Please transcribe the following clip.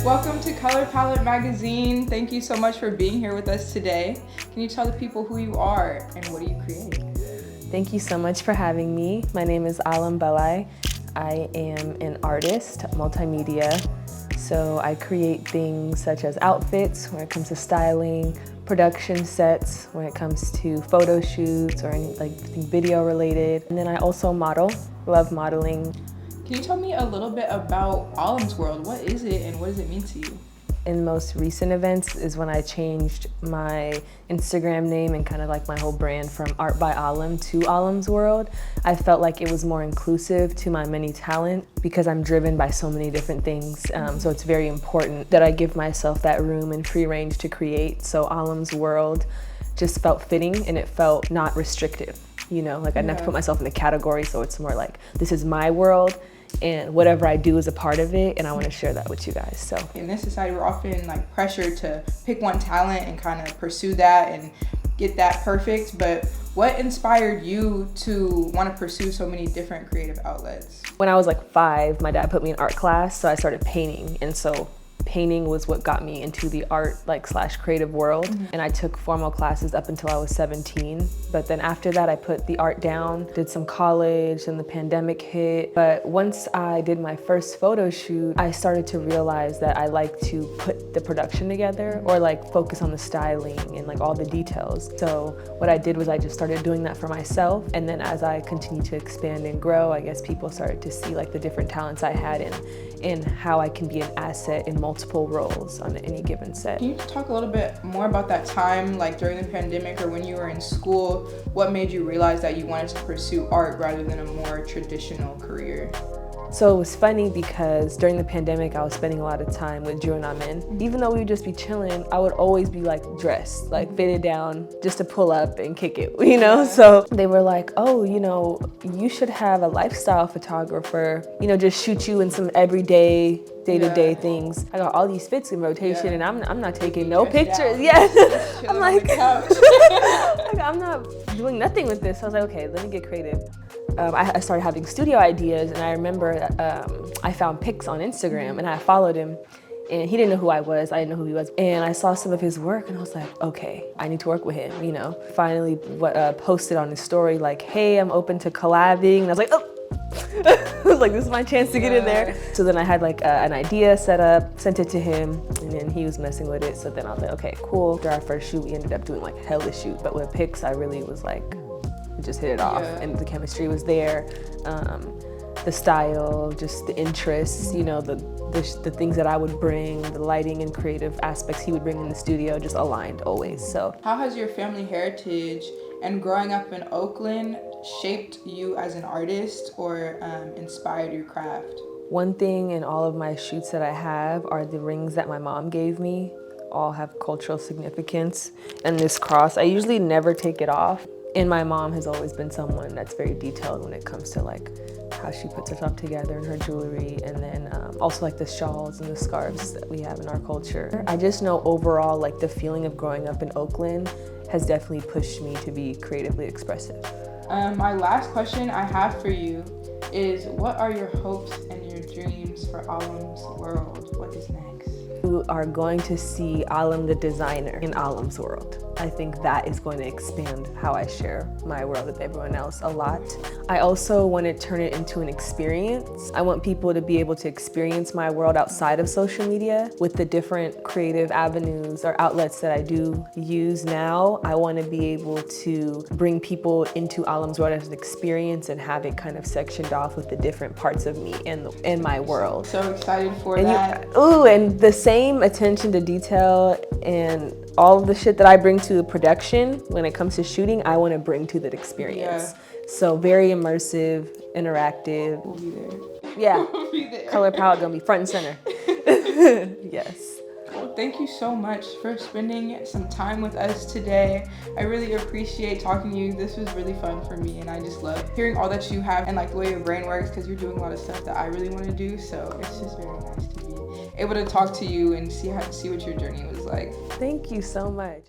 Welcome to Color Palette Magazine. Thank you so much for being here with us today. Can you tell the people who you are and what do you create? Thank you so much for having me. My name is Alem Belay. I am an artist, multimedia. So I create things such as outfits when it comes to styling, production sets when it comes to photo shoots or anything video related. And then I also model, love modeling. Can you tell me a little bit about Alem's World? What is it and what does it mean to you? In most recent events is when I changed my Instagram name and kind of like my whole brand from Art by Alem to Alem's World. I felt like it was more inclusive to my many talent because I'm driven by so many different things. So it's very important that I give myself that room and free range to create. So Alem's World just felt fitting and it felt not restrictive. You know, like I never put myself in a category, so it's more like, this is my world and whatever I do is a part of it, and I want to share that with you guys. So in this society, we're often like pressured to pick one talent and kind of pursue that and get that perfect. But what inspired you to want to pursue so many different creative outlets? When I was like 5, my dad put me in art class, so I started painting, and so painting was what got me into the art / creative world. And I took formal classes up until I was 17. But then after that, I put the art down, did some college, and the pandemic hit. But once I did my first photo shoot, I started to realize that I like to put the production together or like focus on the styling and like all the details. So what I did was I just started doing that for myself. And then as I continued to expand and grow, I guess people started to see like the different talents I had and how I can be an asset in multiple roles on any given set. Can you talk a little bit more about that time, like during the pandemic or when you were in school? What made you realize that you wanted to pursue art rather than a more traditional career? So it was funny because during the pandemic, I was spending a lot of time with Drew and Amin. Even though we would just be chilling, I would always be like dressed, like fitted down just to pull up and kick it, you know? Yeah. So they were like, oh, you know, you should have a lifestyle photographer, you know, just shoot you in some everyday, day-to-day things. I got all these fits in rotation and I'm not taking no pictures. Yes. I'm like, I'm not doing nothing with this. So I was like, okay, let me get creative. I started having studio ideas, and I remember I found pics on Instagram and I followed him, and he didn't know who I was, I didn't know who he was. And I saw some of his work and I was like, okay, I need to work with him, you know. Finally posted on his story like, hey, I'm open to collabing, and I was like, oh. I was like, this is my chance to get in there. So then I had like an idea set up, sent it to him, and then he was messing with it. So then I was like, okay, cool. After our first shoot, we ended up doing like hella shoot, but with pics, I really was like, just hit it off, and the chemistry was there. The style, just the interests, you know, the things that I would bring, the lighting and creative aspects he would bring in the studio just aligned always. So how has your family heritage and growing up in Oakland shaped you as an artist or inspired your craft? One thing in all of my shoots that I have are the rings that my mom gave me. All have cultural significance. And this cross, I usually never take it off. And my mom has always been someone that's very detailed when it comes to like how she puts herself together and her jewelry, and then also like the shawls and the scarves that we have in our culture. I just know overall like the feeling of growing up in Oakland has definitely pushed me to be creatively expressive. My last question I have for you is, what are your hopes and your dreams for Alem's World? What is next? You are going to see Alem the designer in Alem's World. I think that is going to expand how I share my world with everyone else a lot. I also want to turn it into an experience. I want people to be able to experience my world outside of social media with the different creative avenues or outlets that I do use now. I want to be able to bring people into Alem's World as an experience and have it kind of sectioned off with the different parts of me and my world. So excited for that. And the same attention to detail and all of the shit that I bring to the production when it comes to shooting, I want to bring to that experience. So very immersive, interactive. We'll be there. Yeah. We'll be there. Color palette gonna be front and center. Yes. Well, thank you so much for spending some time with us today. I really appreciate talking to you. This was really fun for me, and I just love hearing all that you have and like the way your brain works, because you're doing a lot of stuff that I really want to do. So it's just very nice to be able to talk to you and see what your journey was like. Thank you so much.